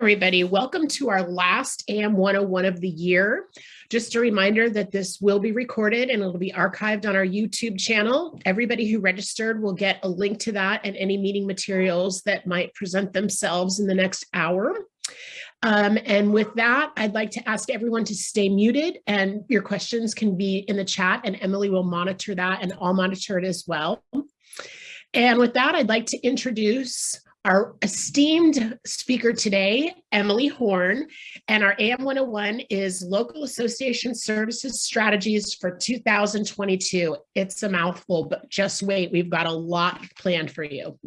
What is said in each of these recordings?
everybody. Welcome to our last AM 101 of the year. Just a reminder that this will be recorded and it'll be archived on our YouTube channel. Everybody who registered will get a link to that and any meeting materials that might present themselves in the next hour. And with that, I'd like to ask everyone to stay muted, and your questions can be in the chat, and Emily will monitor that, and I'll monitor it as well. And with that, I'd like to introduce our esteemed speaker today, Emily Horn, and our AM 101 is Local Association Services Strategies for 2022. It's a mouthful, but just wait, we've got a lot planned for you.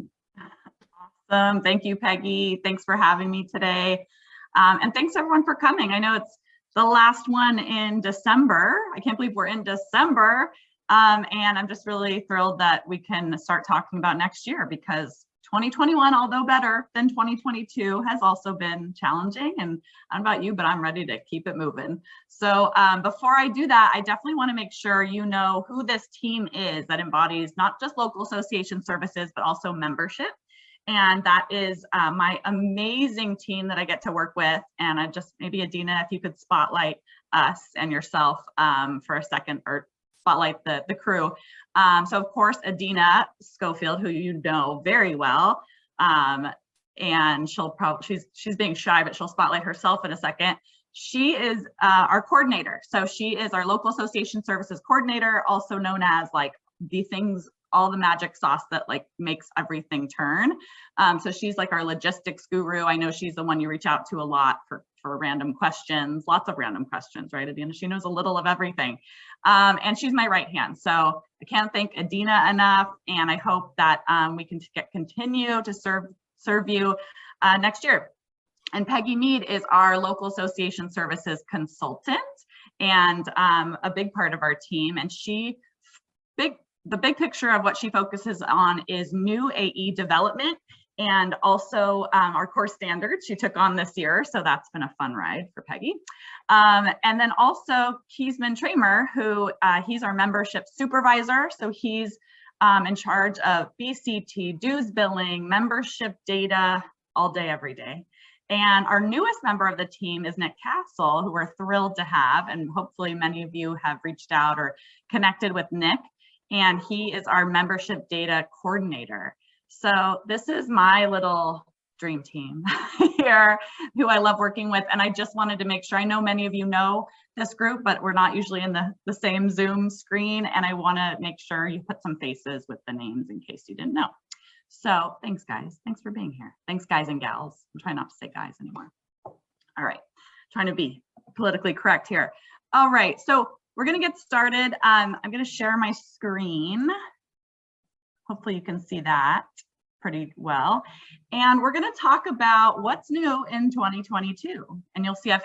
Awesome, thank you, Peggy. Thanks for having me today. And thanks everyone for coming. I know it's the last one in December. I can't believe we're in December. And I'm just really thrilled that we can start talking about next year, because 2021, although better than 2022, has also been challenging. And I don't know about you, but I'm ready to keep it moving. So before I do that, I definitely want to make sure you know who this team is that embodies not just local association services, but also membership. And that is my amazing team that I get to work with. And I just, maybe Adina, if you could spotlight us and yourself for a second, or spotlight the crew. So of course, Adina Schofield, who you know very well, and she'll probably, she's being shy, but she'll spotlight herself in a second. She is our coordinator. So she is our local association services coordinator, also known as like the things, all the magic sauce that like makes everything turn. So she's like our logistics guru. I know she's the one you reach out to a lot for random questions, lots of random questions, right, Adina? She knows a little of everything. And she's my right hand. So I can't thank Adina enough. And I hope that we can continue to serve you next year. And Peggy Mead is our local association services consultant and a big part of our team. And the big picture of what she focuses on is new AE development and also our core standards she took on this year. So that's been a fun ride for Peggy. And then also Keesman Tramer, who he's our membership supervisor. So he's in charge of BCT, dues billing, membership data, all day, every day. And our newest member of the team is Nick Castle, who we're thrilled to have. And hopefully many of you have reached out or connected with Nick. And he is our membership data coordinator. So this is my little dream team here, who I love working with. And I just wanted to make sure, I know many of you know this group, but we're not usually in the same Zoom screen. And I want to make sure you put some faces with the names in case you didn't know. So thanks, guys. Thanks for being here. Thanks, guys and gals. I'm trying not to say guys anymore. All right, trying to be politically correct here. All right, so we're going to get started. I'm going to share my screen. Hopefully you can see that pretty well. And we're going to talk about what's new in 2022. And you'll see I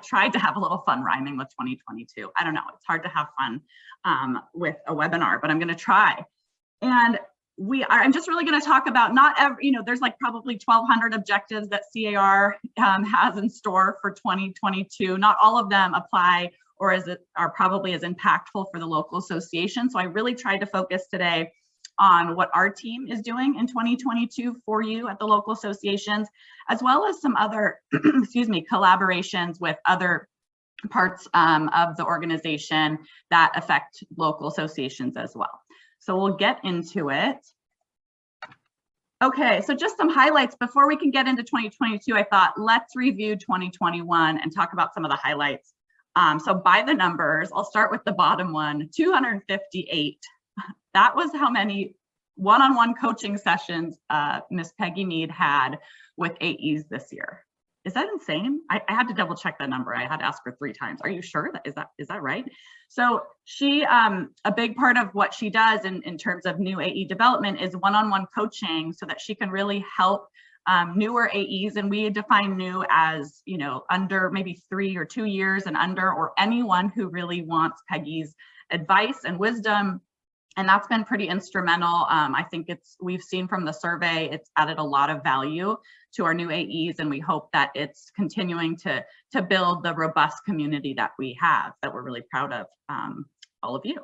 tried to have a little fun rhyming with 2022. I don't know, it's hard to have fun with a webinar, but I'm going to try. And I'm just really going to talk about there's like probably 1,200 objectives that C.A.R. has in store for 2022. Not all of them apply or are probably as impactful for the local association. So I really tried to focus today on what our team is doing in 2022 for you at the local associations, as well as some other, collaborations with other parts of the organization that affect local associations as well. So we'll get into it. Okay, so just some highlights before we can get into 2022. I thought let's review 2021 and talk about some of the highlights. So by the numbers, I'll start with the bottom one, 258. That was how many one-on-one coaching sessions Miss Peggy Mead had with AEs this year. Is that insane? I had to double check that number. I had to ask her 3 times. Are you sure? Is that right? So she, a big part of what she does in terms of new AE development is one-on-one coaching so that she can really help newer AEs, and we define new as, under maybe 3 or 2 years and under, or anyone who really wants Peggy's advice and wisdom. And that's been pretty instrumental. I think we've seen from the survey, it's added a lot of value to our new AEs, and we hope that it's continuing to build the robust community that we have, that we're really proud of, all of you.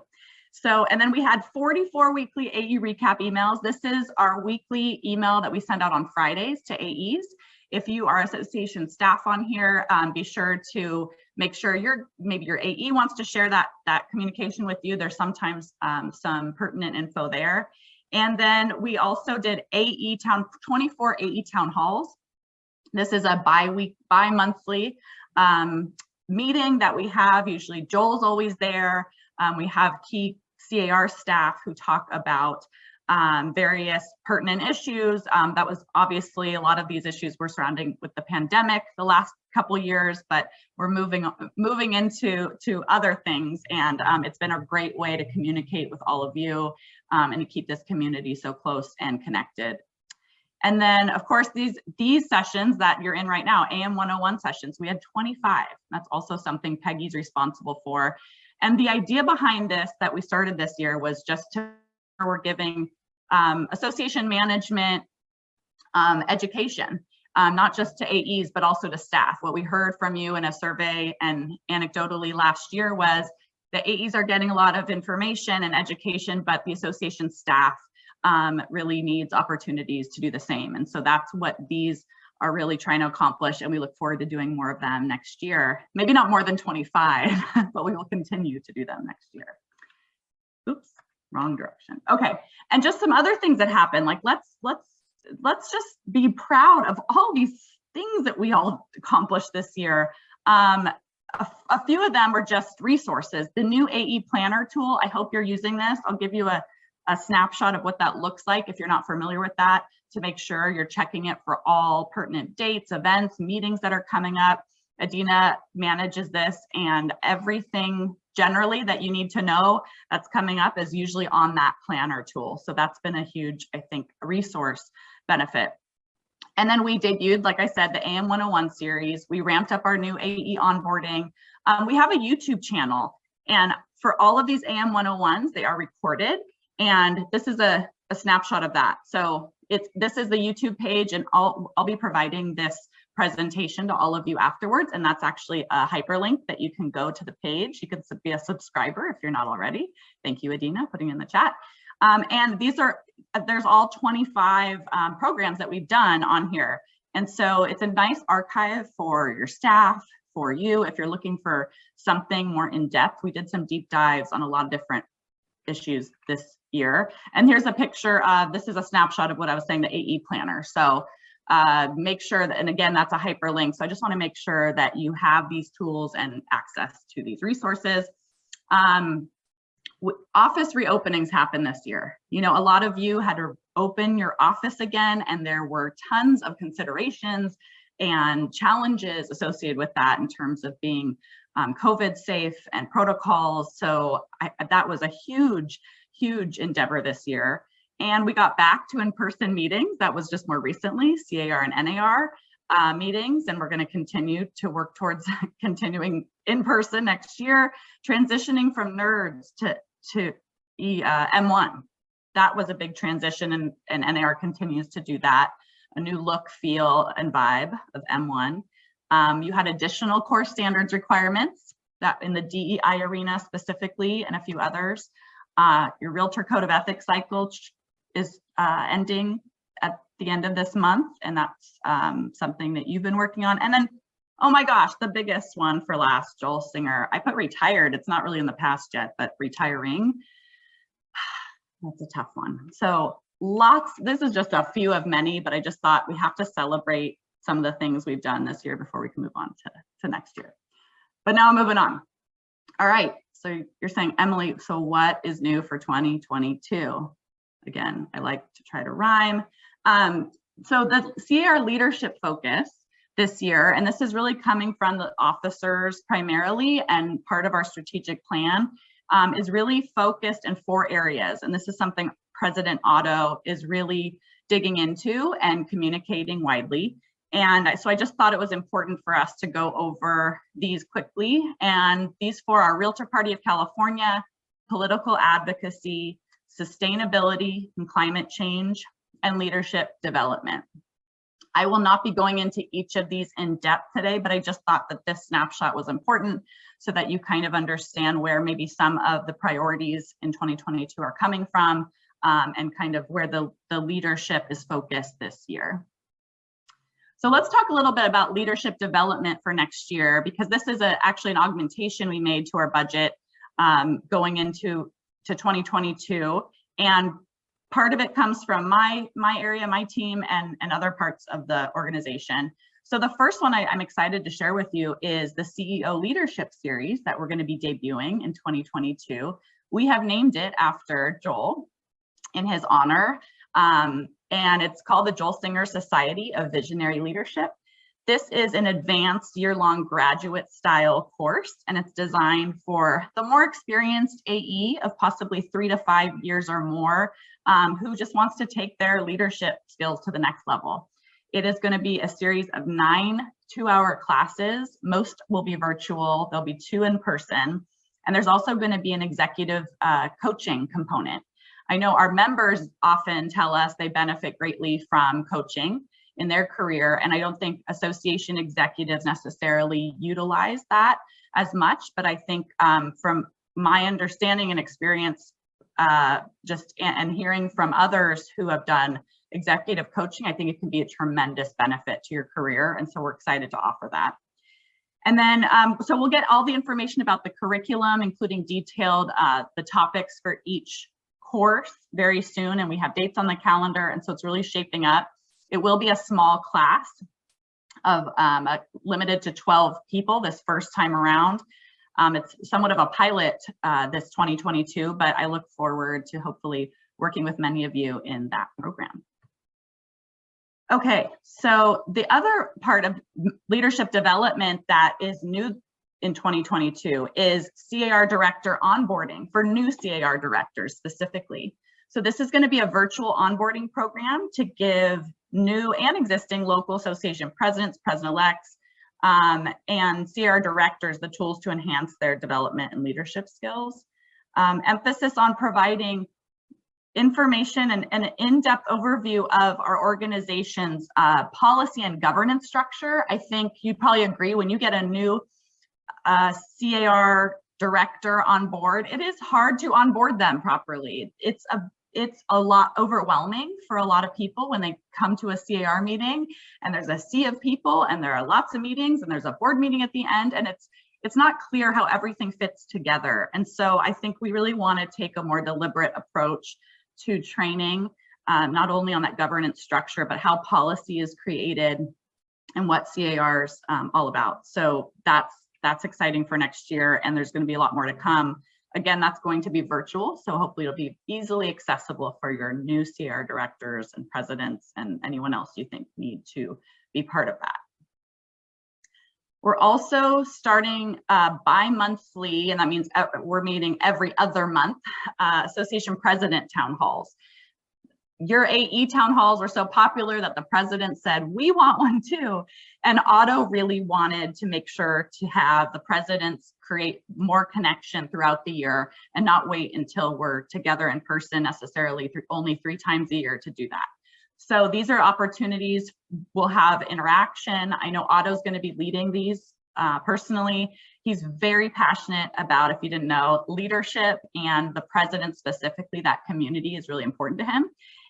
So, and then we had 44 weekly AE recap emails. This is our weekly email that we send out on Fridays to AEs. If you are association staff on here, be sure to make sure maybe your AE wants to share that communication with you. There's sometimes some pertinent info there. And then we also did 24 AE town halls. This is a bi-monthly meeting that we have. Usually Joel's always there. We have key C.A.R. staff who talk about various pertinent issues. That was obviously a lot of these issues were surrounding with the pandemic the last couple of years, but we're moving into other things. And it's been a great way to communicate with all of you and to keep this community so close and connected. And then, of course, these sessions that you're in right now, AM 101 sessions, we had 25. That's also something Peggy's responsible for. And the idea behind this that we started this year was just we're giving association management education, not just to AEs, but also to staff. What we heard from you in a survey and anecdotally last year was the AEs are getting a lot of information and education, but the association staff really needs opportunities to do the same. And so that's what these are really trying to accomplish. And we look forward to doing more of them next year. Maybe not more than 25, but we will continue to do them next year. Oops, wrong direction. Okay, and just some other things that happen. Like let's just be proud of all these things that we all accomplished this year. A few of them were just resources. The new AE planner tool, I hope you're using this. I'll give you a snapshot of what that looks like if you're not familiar with that, to make sure you're checking it for all pertinent dates, events, meetings that are coming up. Adina manages this, and everything generally that you need to know that's coming up is usually on that planner tool. So that's been a huge, I think, resource benefit. And then we debuted, like I said, the AM 101 series. We ramped up our new AE onboarding. We have a YouTube channel, and for all of these AM 101s, they are recorded. And this is a snapshot of that. So this is the YouTube page, and I'll be providing this presentation to all of you afterwards. And that's actually a hyperlink that you can go to the page. You can be a subscriber if you're not already. Thank you, Adina, putting in the chat. And there's all 25 programs that we've done on here. And so it's a nice archive for your staff, for you, if you're looking for something more in depth. We did some deep dives on a lot of different issues this year. And here's a picture of, this is a snapshot of what I was saying, the AE planner. So make sure that, and again, that's a hyperlink. So I just want to make sure that you have these tools and access to these resources. Office reopenings happened this year. You know, a lot of you had to open your office again, and there were tons of considerations and challenges associated with that in terms of being COVID safe and protocols. So that was a huge endeavor this year. And we got back to in-person meetings. That was just more recently, C.A.R. and NAR meetings, and we're going to continue to work towards continuing in person next year, transitioning from NERDs to M1. That was a big transition, and NAR continues to do that. A new look, feel, and vibe of M1. You had additional core standards requirements that in the DEI arena specifically, and a few others. Your Realtor Code of Ethics cycle is ending at the end of this month, and that's something that you've been working on. And then, oh my gosh, the biggest one for last, Joel Singer. I put retired. It's not really in the past yet, but retiring, that's a tough one. So this is just a few of many, but I just thought we have to celebrate some of the things we've done this year before we can move on to next year. But now I'm moving on. All right, so you're saying, Emily, so what is new for 2022? Again, I like to try to rhyme. So the C.A.R. leadership focus this year, and this is really coming from the officers primarily, and part of our strategic plan is really focused in 4 areas. And this is something President Otto is really digging into and communicating widely. And so I just thought it was important for us to go over these quickly. And these 4 are Realtor Party of California, political advocacy, sustainability and climate change, and leadership development. I will not be going into each of these in depth today, but I just thought that this snapshot was important so that you kind of understand where maybe some of the priorities in 2022 are coming from, and kind of where the leadership is focused this year. So let's talk a little bit about leadership development for next year, because this is actually an augmentation we made to our budget going into 2022. And part of it comes from my area, my team, and other parts of the organization. So the first one I'm excited to share with you is the CEO Leadership Series that we're going to be debuting in 2022. We have named it after Joel in his honor, and it's called the Joel Singer Society of Visionary Leadership. This is an advanced year-long graduate style course, and it's designed for the more experienced AE of possibly 3 to 5 years or more, who just wants to take their leadership skills to the next level. It is going to be a series of 9 two-hour classes. Most will be virtual. There'll be 2 in person. And there's also going to be an executive coaching component. I know our members often tell us they benefit greatly from coaching in their career, and I don't think association executives necessarily utilize that as much, but I think from my understanding and experience, and hearing from others who have done executive coaching, I think it can be a tremendous benefit to your career, and so we're excited to offer that. And then, so we'll get all the information about the curriculum, including detailed the topics for each course very soon, and we have dates on the calendar, and so it's really shaping up. It will be a small class of limited to 12 people this first time around. It's somewhat of a pilot this 2022, but I look forward to hopefully working with many of you in that program. Okay, so the other part of leadership development that is new in 2022 is C.A.R. director onboarding for new C.A.R. directors specifically. So this is going to be a virtual onboarding program to give new and existing local association presidents, president-elects, and C.A.R. directors the tools to enhance their development and leadership skills. Emphasis on providing information and an in-depth overview of our organization's policy and governance structure. I think you'd probably agree when you get a new C.A.R. director on board, it is hard to onboard them properly. It's a lot overwhelming for a lot of people when they come to a C.A.R. meeting and there's a sea of people and there are lots of meetings and there's a board meeting at the end, and it's not clear how everything fits together. And so I think we really want to take a more deliberate approach to training, not only on that governance structure, but how policy is created and what C.A.R. is all about. So that's exciting for next year, and there's going to be a lot more to come. Again, that's going to be virtual, so hopefully it'll be easily accessible for your new C.A.R. directors and presidents and anyone else you think need to be part of that. We're also starting bi-monthly, and that means we're meeting every other month, association president town halls. Your AE town halls were so popular that the president said, we want one too. And Otto really wanted to make sure to have the presidents create more connection throughout the year and not wait until we're together in person necessarily only 3 times a year to do that. So these are opportunities. We'll have interaction. I know Otto's going to be leading these personally. He's very passionate about, if you didn't know, leadership, and the president specifically, that community is really important to him.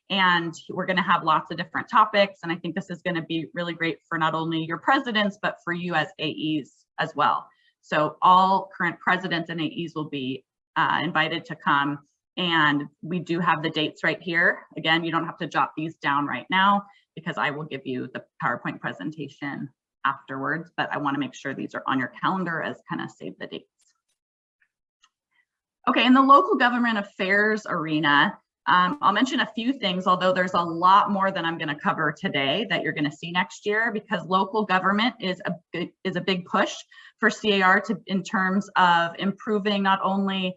And we're going to have lots of different topics. And I think this is going to be really great for not only your presidents, but for you as AEs as well. So all current presidents and AEs will be invited to come. And we do have the dates right here. Again, you don't have to jot these down right now because I will give you the PowerPoint presentation afterwards, but I want to make sure these are on your calendar as kind of save the dates. Okay, in the local government affairs arena, I'll mention a few things, although there's a lot more than I'm going to cover today that you're going to see next year, because local government is a big push for C.A.R. in terms of improving not only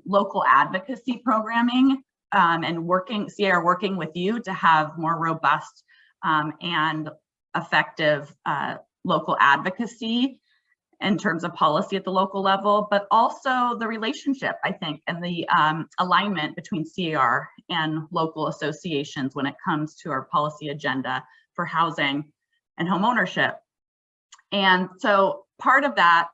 local advocacy programming and C.A.R. working with you to have more robust and effective local advocacy in terms of policy at the local level, but also the relationship, I think, and the alignment between C.A.R. and local associations when it comes to our policy agenda for housing and home ownership. And so part of that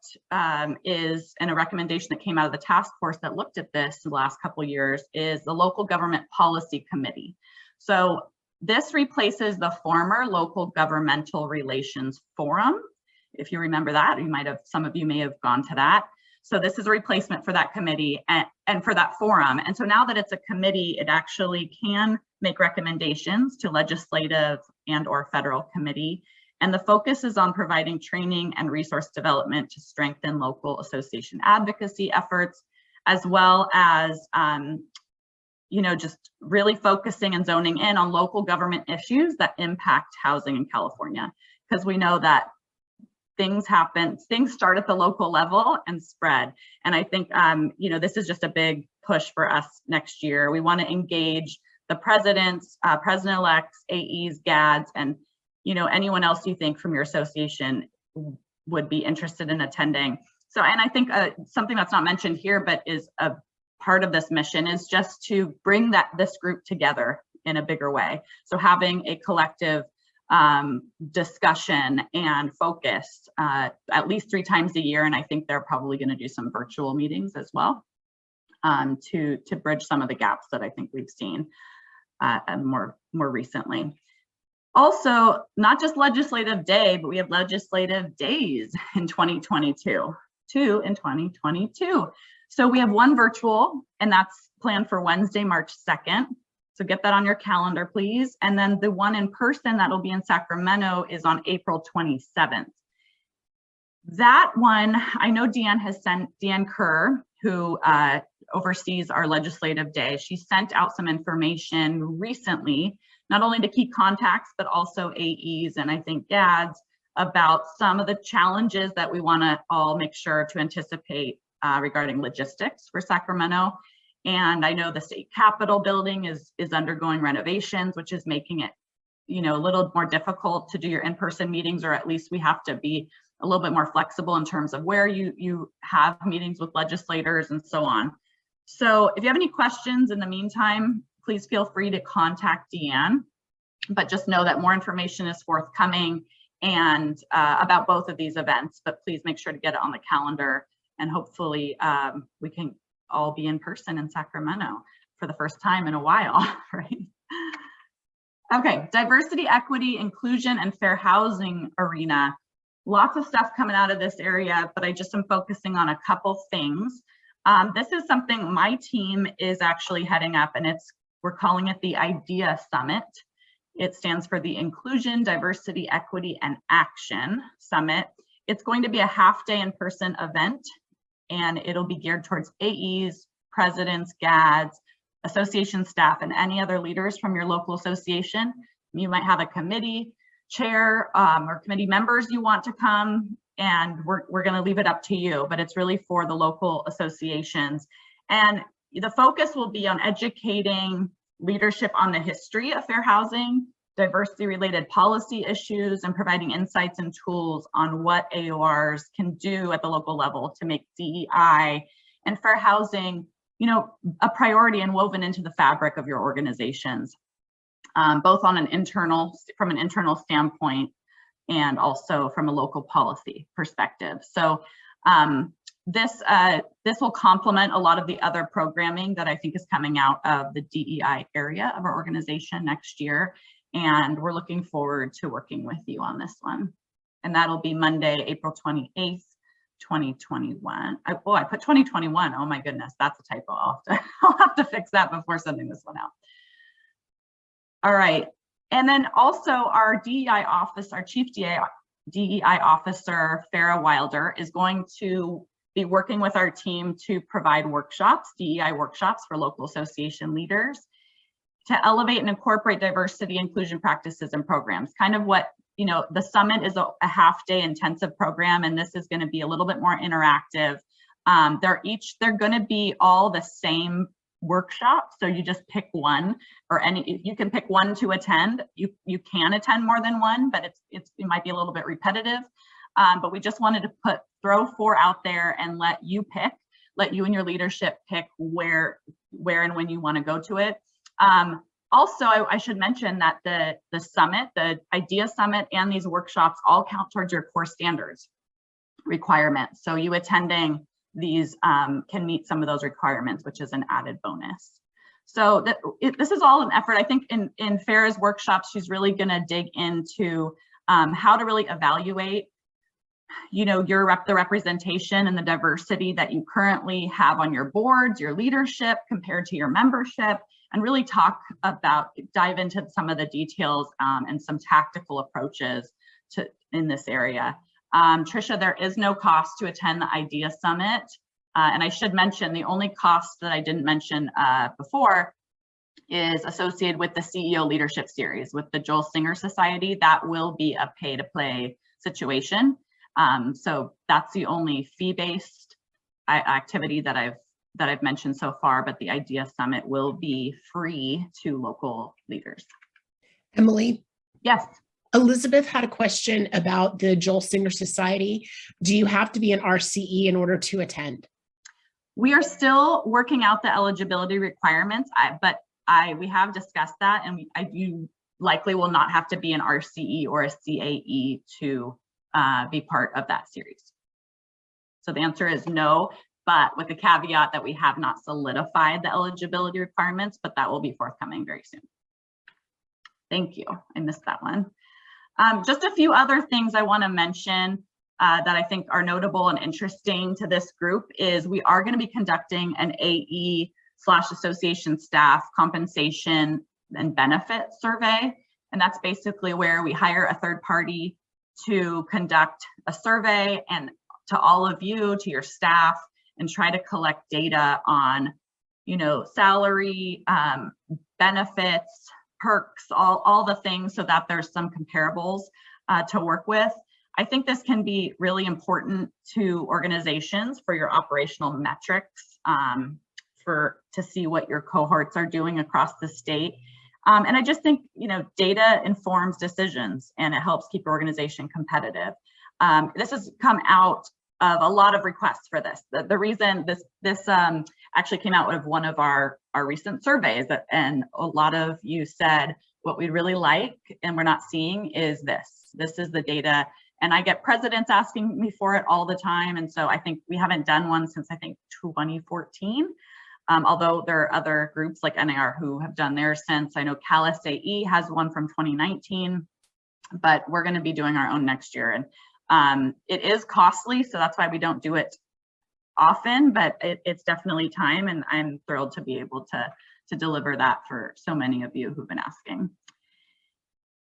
is, and a recommendation that came out of the task force that looked at this in the last couple of years, is the local government policy committee. So This replaces the former Local Governmental Relations Forum. If you remember that, some of you may have gone to that. So this is a replacement for that committee and for that forum. And so now that it's a committee, it actually can make recommendations to legislative and or federal committee. And the focus is on providing training and resource development to strengthen local association advocacy efforts, as well as just really focusing and zoning in on local government issues that impact housing in California. Because we know that things happen, things start at the local level and spread. And I think, this is just a big push for us next year. We want to engage the presidents, president-elects, AEs, GADs, and anyone else you think from your association would be interested in attending. So, and I think something that's not mentioned here, but is a part of this mission is just to bring this group together in a bigger way. So having a collective discussion and focus at least 3 times a year. And I think they're probably going to do some virtual meetings as well to bridge some of the gaps that I think we've seen more recently. Also, not just legislative day, but we have legislative days in 2022. So we have one virtual, and that's planned for Wednesday, March 2nd. So get that on your calendar, please. And then the one in person that'll be in Sacramento is on April 27th. That one, I know Deanne has sent, Deanne Kerr, who oversees our legislative day. She sent out some information recently, not only to key contacts, but also AEs and I think GADs about some of the challenges that we want to all make sure to anticipate regarding logistics for Sacramento. And I know the state capitol building is undergoing renovations, which is making it, a little more difficult to do your in-person meetings, or at least we have to be a little bit more flexible in terms of where you have meetings with legislators and so on. So if you have any questions in the meantime, please feel free to contact Deanne, but just know that more information is forthcoming and about both of these events, but please make sure to get it on the calendar, and hopefully we can all be in person in Sacramento for the first time in a while, right? Okay, diversity, equity, inclusion, and fair housing arena. Lots of stuff coming out of this area, but I just am focusing on a couple things. This is something my team is actually heading up, and we're calling it the IDEA Summit. It stands for the Inclusion, Diversity, Equity, and Action Summit. It's going to be a half-day in-person event, and it'll be geared towards AEs, presidents, GADs, association staff, and any other leaders from your local association. You might have a committee chair or committee members you want to come, and we're going to leave it up to you, but it's really for the local associations. And the focus will be on educating leadership on the history of fair housing, diversity-related policy issues, and providing insights and tools on what AORs can do at the local level to make DEI and fair housing, a priority and woven into the fabric of your organizations, both on from an internal standpoint and also from a local policy perspective. So this will complement a lot of the other programming that I think is coming out of the DEI area of our organization next year. And we're looking forward to working with you on this one. And that'll be Monday, April 28th, 2021. I put 2021. Oh my goodness, that's a typo. I'll have to fix that before sending this one out. All right. And then also our DEI office, our Chief DEI Officer, Farah Wilder, is going to be working with our team to provide workshops, DEI workshops for local association leaders to elevate and incorporate diversity, inclusion practices and programs. Kind of what, the summit is a half-day intensive program, and this is going to be a little bit more interactive. They're going to be all the same workshop, so you just pick one, or you can pick one to attend. You can attend more than one, but it might be a little bit repetitive. But we just wanted to throw 4 out there and let you and your leadership pick where and when you want to go to it. Also, I should mention that the summit, the IDEA Summit, and these workshops all count towards your core standards requirements. So you attending these can meet some of those requirements, which is an added bonus. So this is all an effort. I think in Farah's workshops, she's really going to dig into how to really evaluate, you know, the representation and the diversity that you currently have on your boards, your leadership compared to your membership, and really dive into some of the details and some tactical approaches in this area. Tricia, there is no cost to attend the IDEA Summit. And I should mention, the only cost that I didn't mention before is associated with the CEO Leadership Series with the Joel Singer Society. That will be a pay-to-play situation. So that's the only fee-based activity that I've mentioned so far, but the IDEA Summit will be free to local leaders. Emily? Yes. Elizabeth had a question about the Joel Singer Society. Do you have to be an RCE in order to attend? We are still working out the eligibility requirements, but we have discussed that, and you likely will not have to be an RCE or a CAE to be part of that series. So the answer is no, but with the caveat that we have not solidified the eligibility requirements, but that will be forthcoming very soon. Thank you. I missed that one. Just a few other things I want to mention that I think are notable and interesting to this group is we are going to be conducting an AE/association staff compensation and benefit survey. And that's basically where we hire a third party to conduct a survey and to all of you, to your staff, and try to collect data on, you know, salary, benefits, perks, all the things, so that there's some comparables to work with. I think this can be really important to organizations for your operational metrics, to see what your cohorts are doing across the state. And I just think, you know, data informs decisions and it helps keep your organization competitive. This has come out of a lot of requests for this. The reason this actually came out of one of our recent surveys, and a lot of you said what we really like and we're not seeing is this. This is the data, and I get presidents asking me for it all the time. And so I think we haven't done one since I think 2014. Although there are other groups like NAR who have done theirs since. I know Calais AE has one from 2019, but we're going to be doing our own next year. And it is costly, so that's why we don't do it often, but it's definitely time, and I'm thrilled to be able to deliver that for so many of you who've been asking.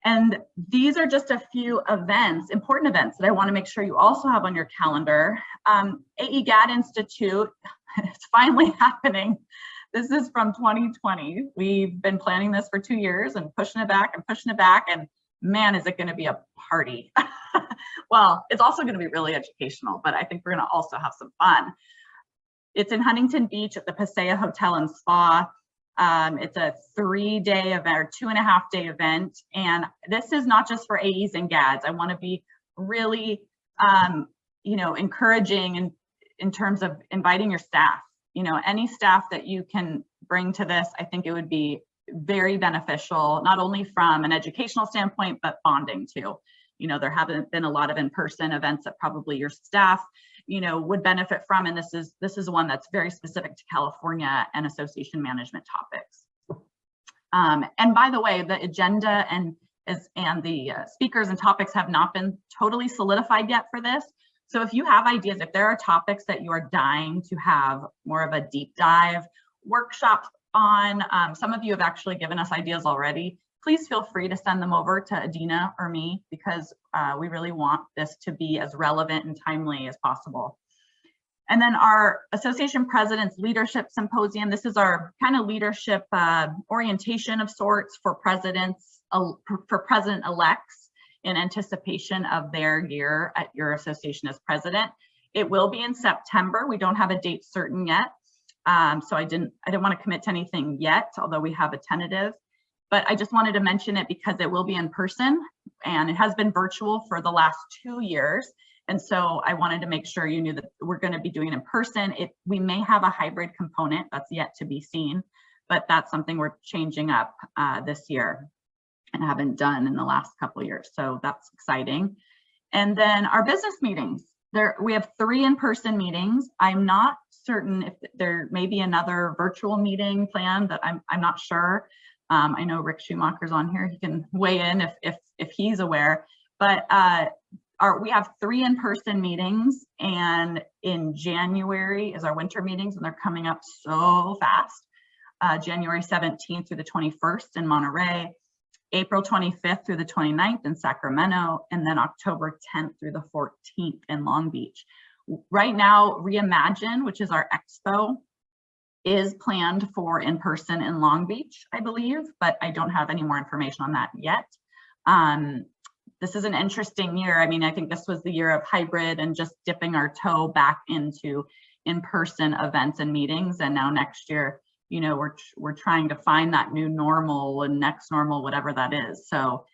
And these are just a few events, important events that I want to make sure you also have on your calendar. AE/GAD Institute, it's finally happening. This is from 2020. We've been planning this for 2 years and pushing it back, and man, is it going to be a party. Well, it's also going to be really educational, but I think we're going to also have some fun. It's in Huntington Beach at the Paseo Hotel and Spa. It's a 3-day event or 2.5-day event. And this is not just for AEs and GADs. I want to be really, you know, encouraging in terms of inviting your staff. You know, any staff that you can bring to this, I think it would be very beneficial, not only from an educational standpoint, but bonding too. You know, there haven't been a lot of in-person events that probably your staff, you know, would benefit from. And this is one that's very specific to California and association management topics. And by the way, the agenda and the speakers and topics have not been totally solidified yet for this. So if you have ideas, if there are topics that you are dying to have more of a deep dive workshop on, some of you have actually given us ideas already, please feel free to send them over to Adina or me, because we really want this to be as relevant and timely as possible. And then our Association President's Leadership Symposium, this is our kind of leadership orientation of sorts for presidents, for president-elects in anticipation of their year at your association as president. It will be in September. We don't have a date certain yet. So I didn't want to commit to anything yet, although we have a tentative. But I just wanted to mention it because it will be in person, and it has been virtual for the last 2 years. And so I wanted to make sure you knew that we're going to be doing it in person. We may have a hybrid component, that's yet to be seen, but that's something we're changing up this year and haven't done in the last couple of years. So that's exciting. And then our business meetings. We have 3 in-person meetings. I'm not certain if there may be another virtual meeting planned that I'm not sure. I know Rick Schumacher's on here. He can weigh in if he's aware. But we have 3 in-person meetings, and in January is our winter meetings, and they're coming up so fast. January 17th through the 21st in Monterey, April 25th through the 29th in Sacramento, and then October 10th through the 14th in Long Beach. Right now, Reimagine, which is our expo, is planned for in-person in Long Beach, I believe, but I don't have any more information on that yet. This is an interesting year. I mean, I think this was the year of hybrid and just dipping our toe back into in-person events and meetings. And now next year, you know, we're trying to find that new normal and next normal, whatever that is. So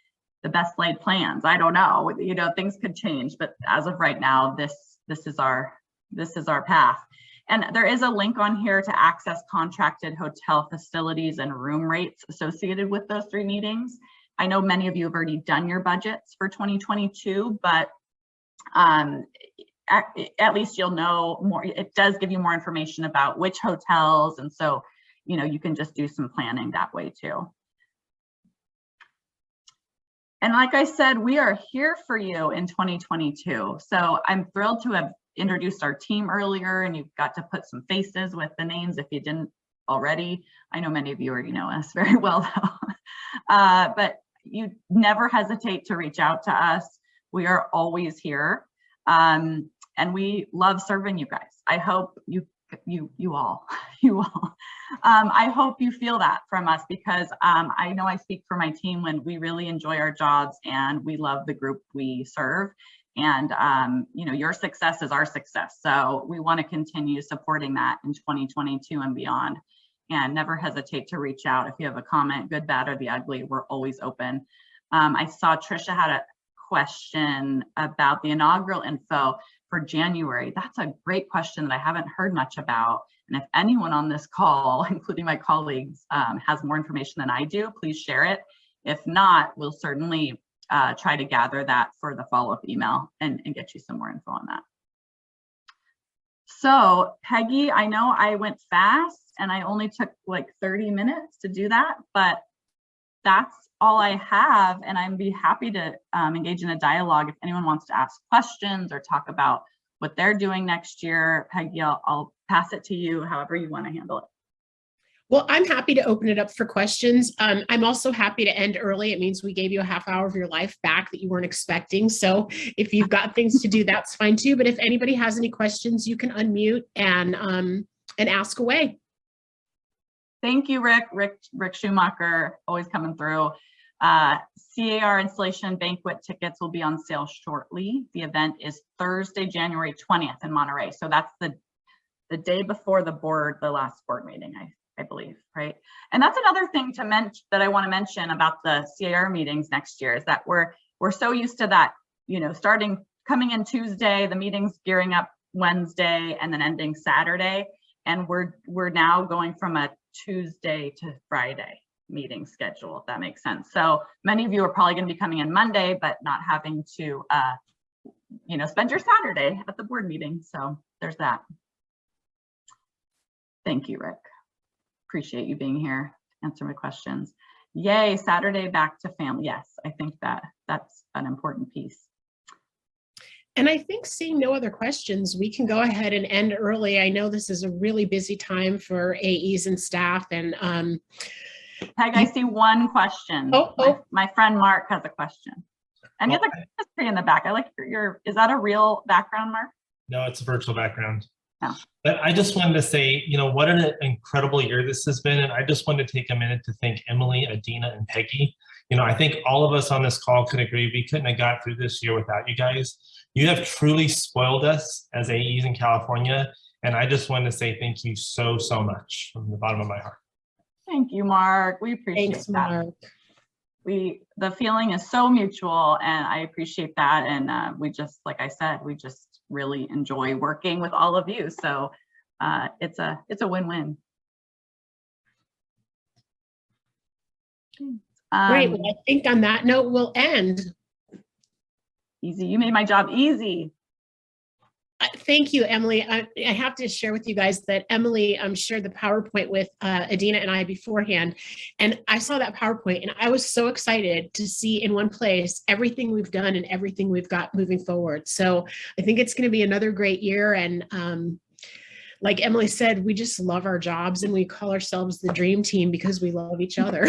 the best laid plans, I don't know, you know, things could change, but as of right now, this is our path. And there is a link on here to access contracted hotel facilities and room rates associated with those 3 meetings. I know many of you have already done your budgets for 2022, but at least you'll know more. It does give you more information about which hotels, and so, you know, you can just do some planning that way too. And like I said, we are here for you in 2022. So I'm thrilled to have introduced our team earlier, and you've got to put some faces with the names if you didn't already. I know many of you already know us very well though. But you never hesitate to reach out to us. We are always here. And we love serving you guys. I hope you all, I hope you feel that from us, because I know I speak for my team when we really enjoy our jobs and we love the group we serve. And you know, your success is our success. So we want to continue supporting that in 2022 and beyond. And never hesitate to reach out if you have a comment, good, bad, or the ugly. We're always open. I saw Trisha had a question about the inaugural info for January. That's a great question that I haven't heard much about. And if anyone on this call, including my colleagues, has more information than I do, please share it. If not, we'll certainly try to gather that for the follow-up email and get you some more info on that. So Peggy, I know I went fast and I only took like 30 minutes to do that, but that's all I have. And I'd be happy to engage in a dialogue if anyone wants to ask questions or talk about what they're doing next year. Peggy, I'll pass it to you however you want to handle it. Well, I'm happy to open it up for questions. I'm also happy to end early. It means we gave you a half hour of your life back that you weren't expecting. So if you've got things to do, that's fine too. But if anybody has any questions, you can unmute and ask away. Thank you, Rick. Rick Schumacher, always coming through. C.A.R. installation banquet tickets will be on sale shortly. The event is Thursday, January 20th in Monterey. So that's the day before the last board meeting, I believe, right? And that's another thing to mention that I want to mention about the C.A.R. meetings next year is that we're so used to that, you know, coming in Tuesday, the meetings gearing up Wednesday and then ending Saturday. And we're now going from a Tuesday to Friday meeting schedule, if that makes sense. So many of you are probably going to be coming in Monday, but not having to, you know, spend your Saturday at the board meeting. So there's that. Thank you, Rick. Appreciate you being here to answer my questions. Yay, Saturday back to family. Yes, I think that's an important piece. And I think seeing no other questions, we can go ahead and end early. I know this is a really busy time for AEs and staff. And Peg, I see one question. My friend Mark has a question. And he has a history in the back. I like is that a real background, Mark? No, it's a virtual background. Oh. But I just wanted to say, you know, what an incredible year this has been. And I just wanted to take a minute to thank Emily, Adina, and Peggy. You know, I think all of us on this call could agree we couldn't have got through this year without you guys. You have truly spoiled us as AEs in California. And I just wanted to say thank you so, so much from the bottom of my heart. Thank you, Mark. We appreciate that. Mark. The feeling is so mutual and I appreciate that. And we just, like I said, we just really enjoy working with all of you. So it's a win-win. Great. Well, I think on that note, we'll end. Easy. You made my job easy. Thank you, Emily. I have to share with you guys that Emily shared the PowerPoint with Adina and I beforehand. And I saw that PowerPoint and I was so excited to see in one place everything we've done and everything we've got moving forward. So I think it's going to be another great year. And like Emily said, we just love our jobs and we call ourselves the dream team because we love each other.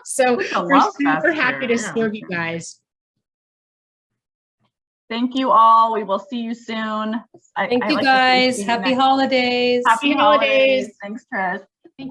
So we're super happy to serve you guys. Thank you all. We will see you soon. Thank you guys. Happy holidays. Happy holidays. Thanks, Trish. Thank you.